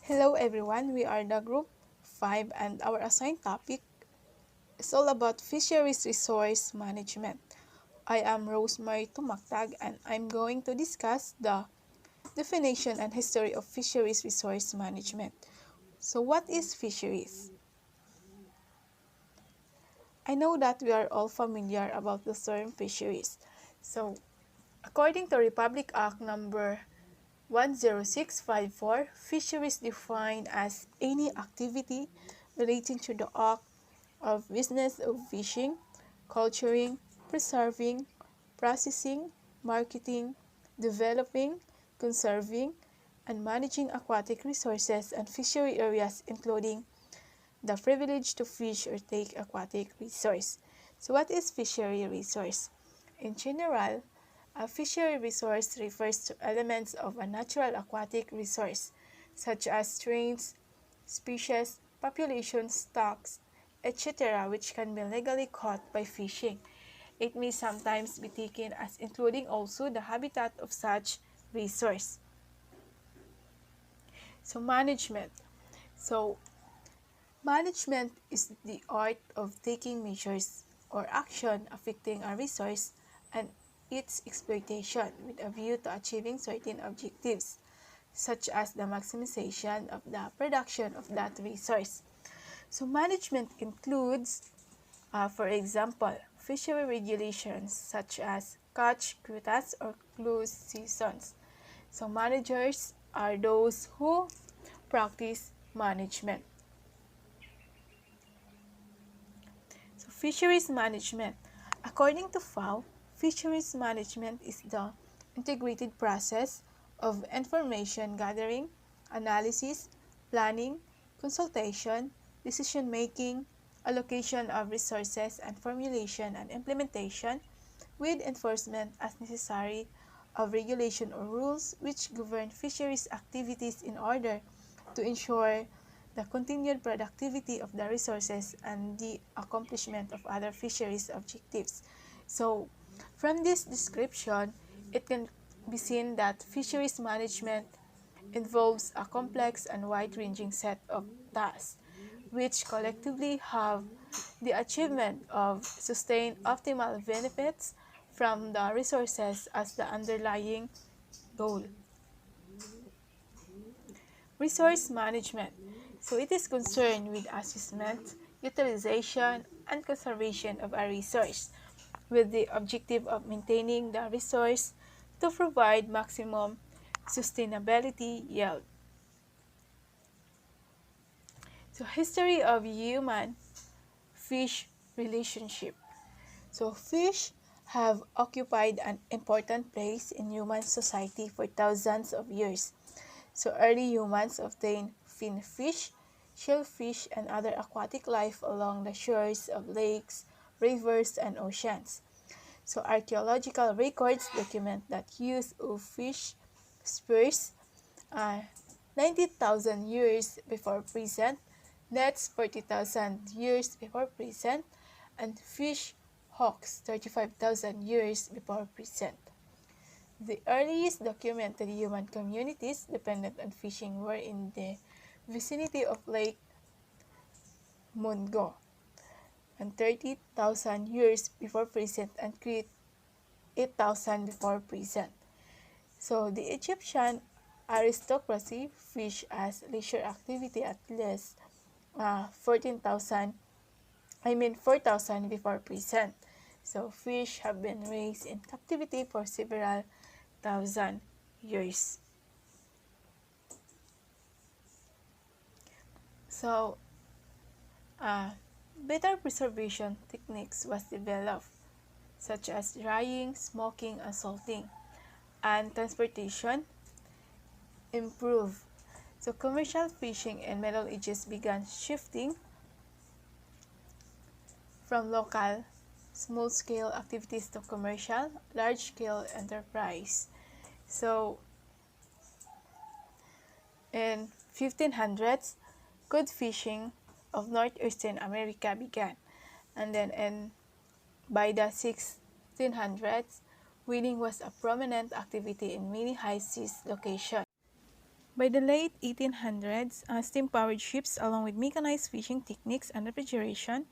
Hello everyone, we are the group 5 and our assigned topic is all about fisheries resource management. I am Rosemary Tumaktag and I'm going to discuss the definition and history of fisheries resource management. So what is fisheries? I know that we are all familiar about the term fisheries. So according to Republic Act number 10654, fisheries defined as any activity relating to the act of business of fishing, culturing, preserving, processing, marketing, developing, conserving, and managing aquatic resources and fishery areas including the privilege to fish or take aquatic resource. So what is fishery resource? In general, a fishery resource refers to elements of a natural aquatic resource, such as strains, species, population, stocks, etc., which can be legally caught by fishing. It may sometimes be taken as including also the habitat of such resource. So management. So management is the art of taking measures or action affecting a resource and its exploitation with a view to achieving certain objectives, such as the maximization of the production of that resource. So management includes, for example, fishery regulations such as catch quotas or close seasons. So managers are those who practice management. So fisheries management. According to FAO, fisheries management is the integrated process of information gathering, analysis, planning, consultation, decision-making, allocation of resources, and formulation and implementation, with enforcement as necessary of regulation or rules which govern fisheries activities in order to ensure the continued productivity of the resources and the accomplishment of other fisheries objectives. So, from this description, it can be seen that fisheries management involves a complex and wide-ranging set of tasks, which collectively have the achievement of sustained optimal benefits from the resources as the underlying goal. Resource management. So it is concerned with assessment, utilization, and conservation of a resource with the objective of maintaining the resource to provide maximum sustainability yield. So history of human-fish relationship. So fish have occupied an important place in human society for thousands of years. So early humans obtained fin fish, shellfish, and other aquatic life along the shores of lakes, rivers, and oceans. So archaeological records document that use of fish spears 90,000 years before present, nets 40,000 years before present, and fish hawks 35,000 years before present. The earliest documented human communities dependent on fishing were in the vicinity of Lake Mungo and 30,000 years before present and Crete 8,000 before present. So the Egyptian aristocracy fished as leisure activity at least 4,000 before present. So fish have been raised in captivity for several thousand years. So better preservation techniques was developed, such as drying, smoking, and salting, and transportation improved. So commercial fishing in Middle Ages began shifting from local, small-scale activities to commercial, large-scale enterprise. So in 1500s, cod fishing of northeastern America began, and then by the 1600s, whaling was a prominent activity in many high seas locations. By the late 1800s, steam-powered ships along with mechanized fishing techniques and refrigeration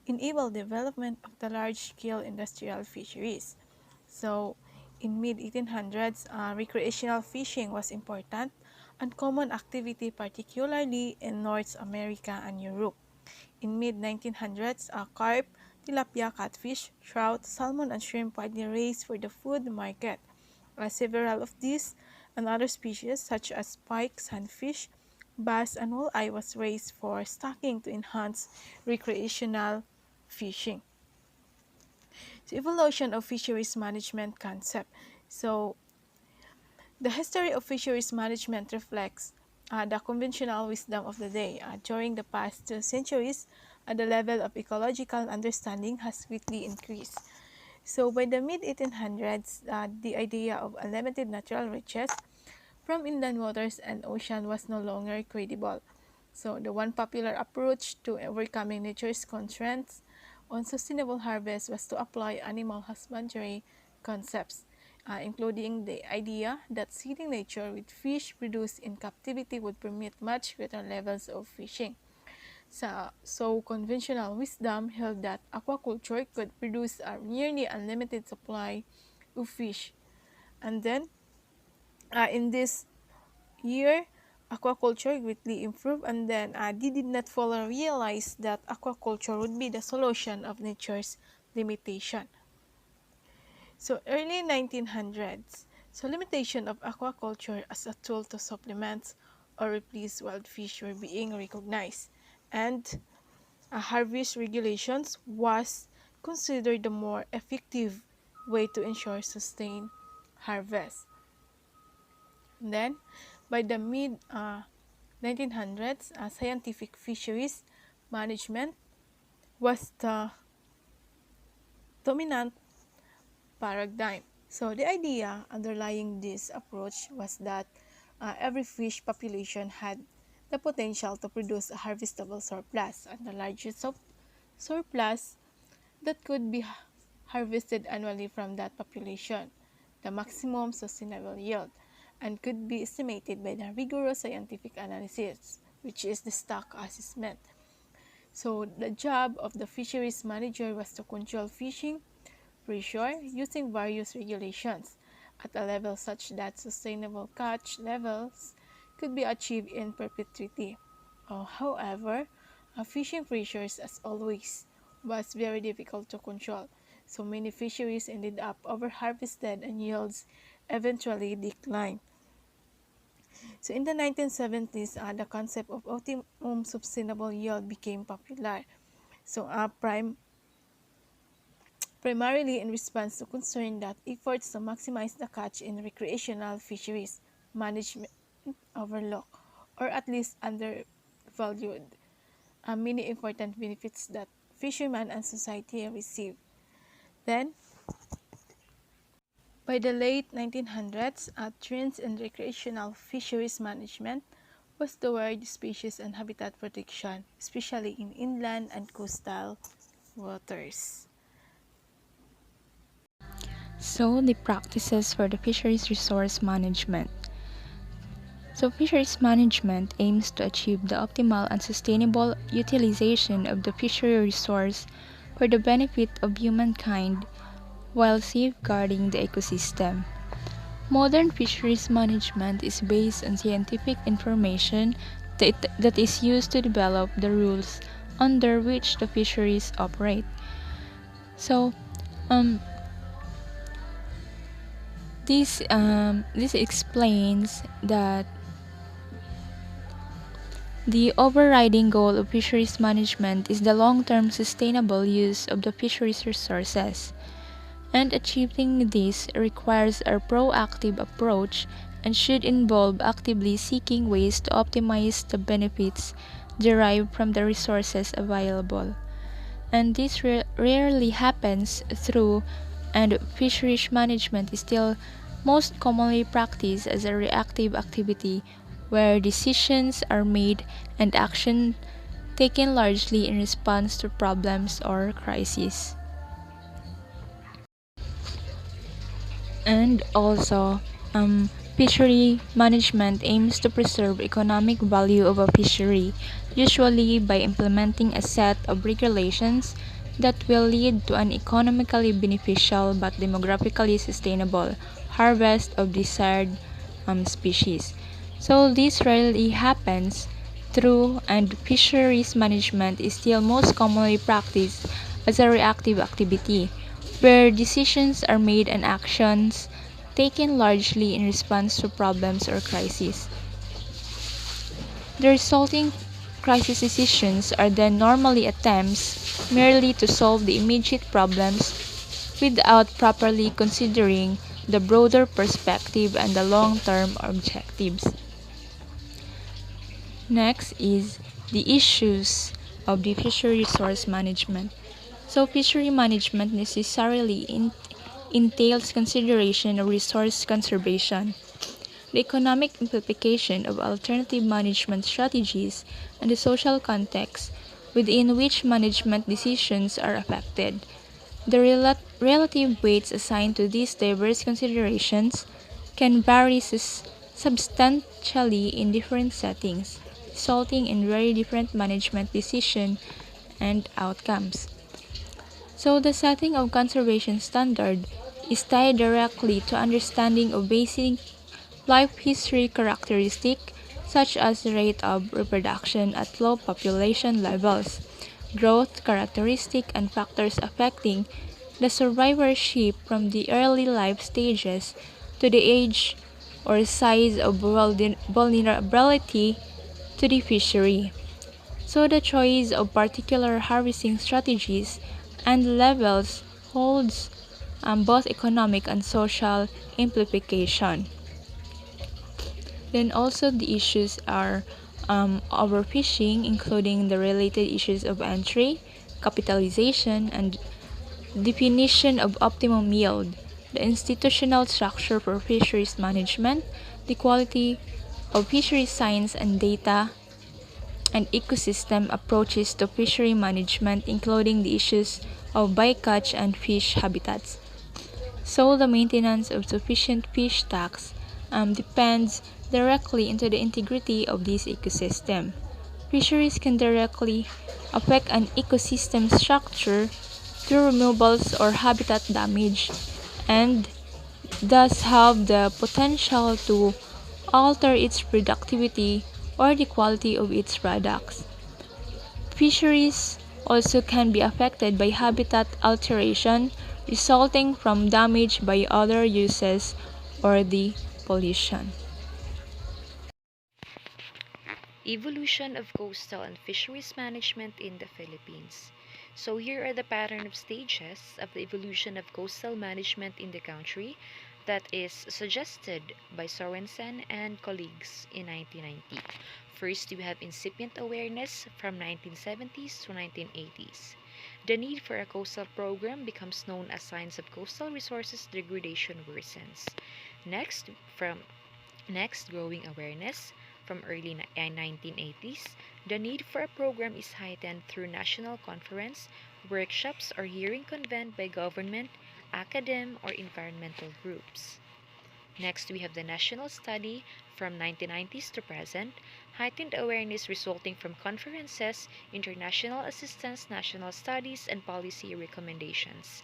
enabled development of the large-scale industrial fisheries. So, in mid-1800s, recreational fishing was important and common activity particularly in North America and Europe. In mid-1900s, carp, tilapia, catfish, trout, salmon, and shrimp widely raised for the food market. Several of these and other species such as pike, sunfish, bass, and walleye was raised for stocking to enhance recreational fishing. So evolution of fisheries management concept. So the history of fisheries management reflects the conventional wisdom of the day. During the past 2 centuries, the level of ecological understanding has greatly increased. So by the mid-1800s, the idea of unlimited natural riches from inland waters and ocean was no longer credible. So the one popular approach to overcoming nature's constraints on sustainable harvest was to apply animal husbandry concepts, including the idea that seeding nature with fish produced in captivity would permit much greater levels of fishing. So conventional wisdom held that aquaculture could produce a nearly unlimited supply of fish. And then, in this year, aquaculture greatly improved, and then they did not fully realize that aquaculture would be the solution of nature's limitation. So early 1900s, so limitation of aquaculture as a tool to supplement or replace wild fish were being recognized, and harvest regulations was considered the more effective way to ensure sustained harvest. And then, by the mid 1900s, scientific fisheries management was the dominant paradigm. So the idea underlying this approach was that every fish population had the potential to produce a harvestable surplus, and the largest surplus that could be harvested annually from that population, the maximum sustainable yield, and could be estimated by the rigorous scientific analysis, which is the stock assessment. So the job of the fisheries manager was to control fishing pressure using various regulations at a level such that sustainable catch levels could be achieved in perpetuity. However, fishing pressures, as always, was very difficult to control, so many fisheries ended up overharvested and yields eventually declined. So in the 1970s, the concept of optimum sustainable yield became popular. So primarily in response to concern that efforts to maximize the catch in recreational fisheries management overlook or at least undervalued many important benefits that fishermen and society receive. Then, by the late 1900s, trends in recreational fisheries management was toward species and habitat protection, especially in inland and coastal waters. So, the practices for the fisheries resource management. So, fisheries management aims to achieve the optimal and sustainable utilization of the fishery resource for the benefit of humankind while safeguarding the ecosystem. Modern fisheries management is based on scientific information that is used to develop the rules under which the fisheries operate. So, um, this explains that the overriding goal of fisheries management is the long-term sustainable use of the fisheries resources, and achieving this requires a proactive approach and should involve actively seeking ways to optimize the benefits derived from the resources available. And this rarely happens through, and fisheries management is still most commonly practiced as a reactive activity where decisions are made and action taken largely in response to problems or crises. And also, Fishery management aims to preserve economic value of a fishery, usually by implementing a set of regulations that will lead to an economically beneficial but demographically sustainable harvest of desired species. So this rarely happens through, and fisheries management is still most commonly practiced as a reactive activity, where decisions are made and actions taken largely in response to problems or crises. The resulting crisis decisions are then normally attempts merely to solve the immediate problems without properly considering the broader perspective and the long-term objectives. Next is the issues of the fishery resource management. So fishery management necessarily entails consideration of resource conservation, the economic implication of alternative management strategies, and the social context within which management decisions are affected. The relative weights assigned to these diverse considerations can vary substantially in different settings, resulting in very different management decisions and outcomes. So the setting of conservation standard is tied directly to understanding of basic life history characteristics such as the rate of reproduction at low population levels, growth characteristics, and factors affecting the survivorship from the early life stages to the age or size of vulnerability to the fishery. So the choice of particular harvesting strategies and levels holds both economic and social implication. Then also the issues are overfishing, including the related issues of entry, capitalization, and definition of optimum yield, the institutional structure for fisheries management, the quality of fisheries science and data, and ecosystem approaches to fishery management, including the issues of bycatch and fish habitats. So the maintenance of sufficient fish stocks depends directly into the integrity of this ecosystem. Fisheries can directly affect an ecosystem structure through removals or habitat damage, and thus have the potential to alter its productivity or the quality of its products. Fisheries also can be affected by habitat alteration resulting from damage by other uses or the pollution. Evolution of coastal and fisheries management in the Philippines. So here are the pattern of stages of the evolution of coastal management in the country that is suggested by Sorensen and colleagues in 1990. First, we have incipient awareness from 1970s to 1980s. The need for a coastal program becomes known as signs of coastal resources degradation worsens. Next, from Next, growing awareness from early 1980s. The need for a program is heightened through national conference, workshops, or hearing convened by government, academe, or environmental groups. Next, we have the national study from 1990s to present, heightened awareness resulting from conferences, international assistance, national studies, and policy recommendations.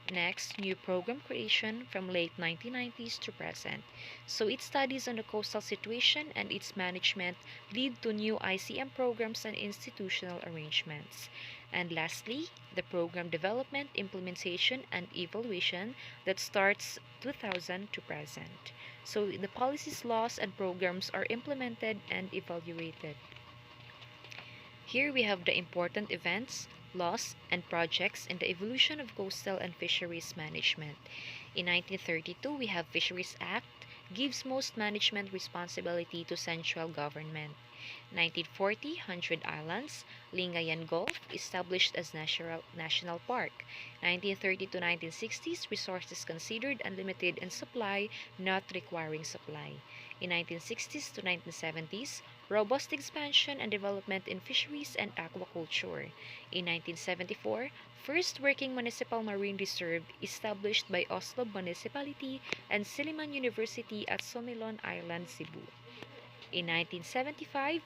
Next, new program creation from late 1990s to present. So its studies on the coastal situation and its management lead to new ICM programs and institutional arrangements. And lastly, the program development, implementation, and evaluation that starts 2000 to present. So the policies, laws, and programs are implemented and evaluated. Here we have the important events, laws, and projects in the evolution of coastal and fisheries management. In 1932, we have Fisheries Act, gives most management responsibility to central government. 1940, 100 Islands, Lingayen Gulf, established as national park. 1930 to 1960s, resources considered unlimited in supply, not requiring supply. In 1960s to 1970s, robust expansion and development in fisheries and aquaculture. In 1974, first working municipal marine reserve established by Oslo Municipality and Silliman University at Somilon Island, Cebu. In 1975,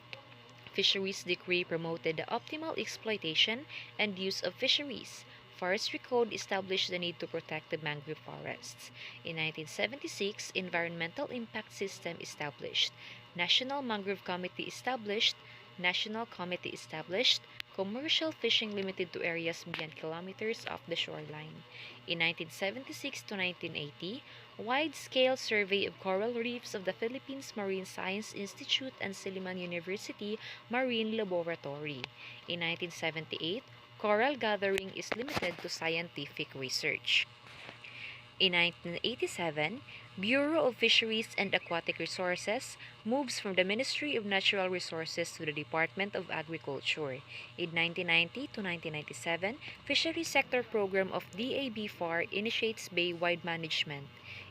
Fisheries Decree promoted the optimal exploitation and use of fisheries. Forestry Code established the need to protect the mangrove forests. In 1976, Environmental Impact System established. National Mangrove Committee established. National Committee established. Commercial fishing limited to areas beyond kilometers of the shoreline. In 1976 to 1980, wide-scale survey of coral reefs of the Philippines Marine Science Institute and Silliman University Marine Laboratory. In 1978, coral gathering is limited to scientific research. In 1987, Bureau of Fisheries and Aquatic Resources moves from the Ministry of Natural Resources to the Department of Agriculture. In 1990 to 1997, Fisheries Sector Program of DAB-FAR initiates bay-wide management.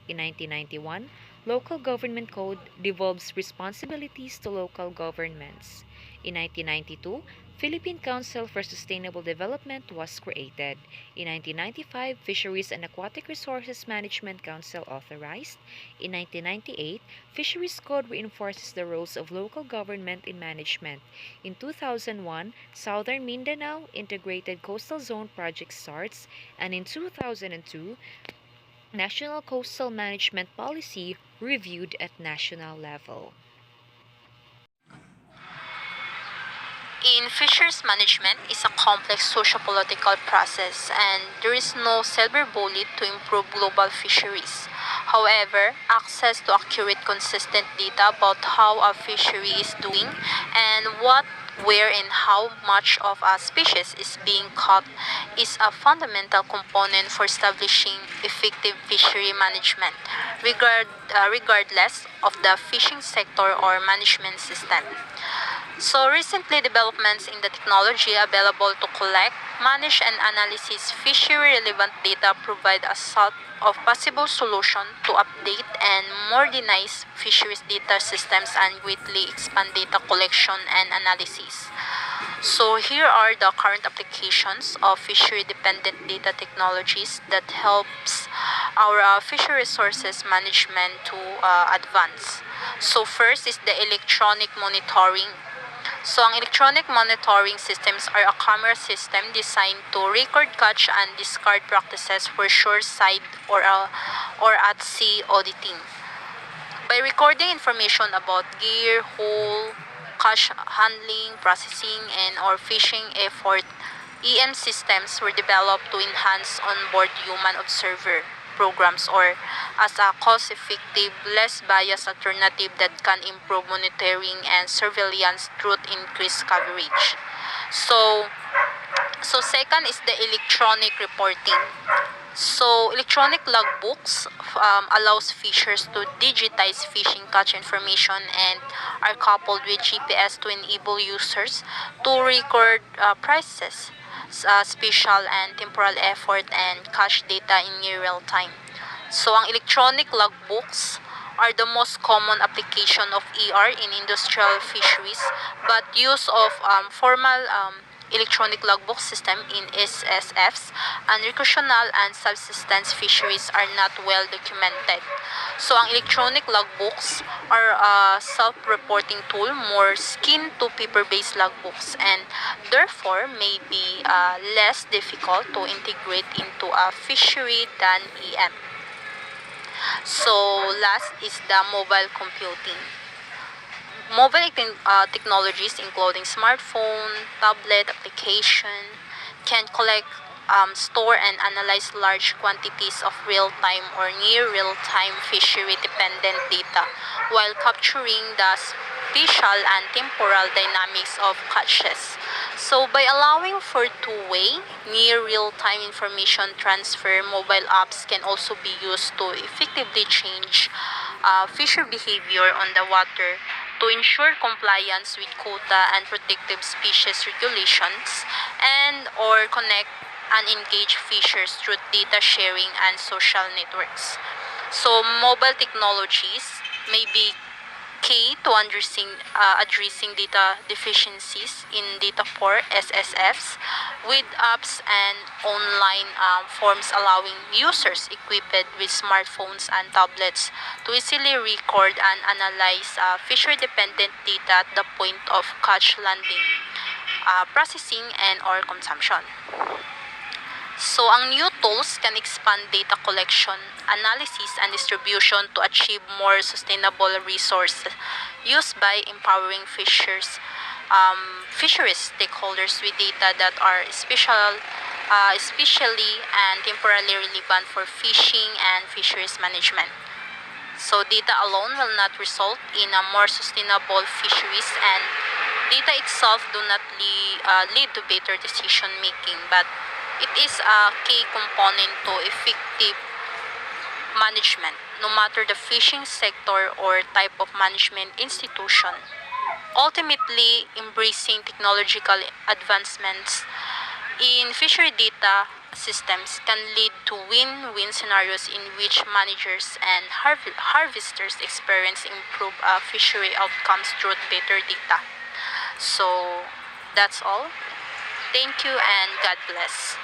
In 1991, Local Government Code devolves responsibilities to local governments. In 1992, Philippine Council for Sustainable Development was created. In 1995, Fisheries and Aquatic Resources Management Council authorized. In 1998, Fisheries Code reinforces the roles of local government in management. In 2001, Southern Mindanao Integrated Coastal Zone project starts, and in 2002, National Coastal Management Policy reviewed at national level. In fisheries management is a complex socio-political process and there is no silver bullet to improve global fisheries. However, access to accurate, consistent data about how a fishery is doing and what, where, and how much of a species is being caught is a fundamental component for establishing effective fishery management, regardless of the fishing sector or management system. So recently, developments in the technology available to collect, manage, and analyze fishery-relevant data provide a set of possible solutions to update and modernize fisheries data systems and greatly expand data collection and analysis. So here are the current applications of fishery-dependent data technologies that helps our fishery resources management to advance. So first is the electronic monitoring. So, ang electronic monitoring systems are a camera system designed to record, catch, and discard practices for shoreside or at sea auditing. By recording information about gear, hull, catch handling, processing, and or fishing effort, EM systems were developed to enhance onboard human observer programs or as a cost-effective, less biased alternative that can improve monitoring and surveillance through increased coverage. So second is the electronic reporting. So electronic logbooks allows fishers to digitize fishing catch information and are coupled with GPS to enable users to record prices, spatial and temporal effort and catch data in near real time. So ang electronic logbooks are the most common application of ER in industrial fisheries, but use of formal electronic logbook system in SSFs and recreational and subsistence fisheries are not well documented. So ang electronic logbooks are a self-reporting tool more akin to paper-based logbooks and therefore may be less difficult to integrate into a fishery than EM. So last is the mobile computing. Mobile technologies including smartphone, tablet application can collect, store and analyze large quantities of real-time or near real-time fishery-dependent data while capturing the spatial and temporal dynamics of catches. So by allowing for two-way, near real-time information transfer, mobile apps can also be used to effectively change fisher behavior on the water to ensure compliance with quota and protective species regulations and or connect and engage fishers through data sharing and social networks. So mobile technologies may be K to addressing data deficiencies in data for SSFs with apps and online forms allowing users equipped with smartphones and tablets to easily record and analyze fishery-dependent data at the point of catch landing, processing, and or consumption. So, ang new tools can expand data collection, analysis, and distribution to achieve more sustainable resource use by empowering fisheries stakeholders with data that are especially and temporarily relevant for fishing and fisheries management. So, data alone will not result in a more sustainable fisheries, and data itself do not lead to better decision making, but it is a key component to effective management, no matter the fishing sector or type of management institution. Ultimately, embracing technological advancements in fishery data systems can lead to win-win scenarios in which managers and harvesters experience improved fishery outcomes through better data. So, that's all. Thank you and God bless.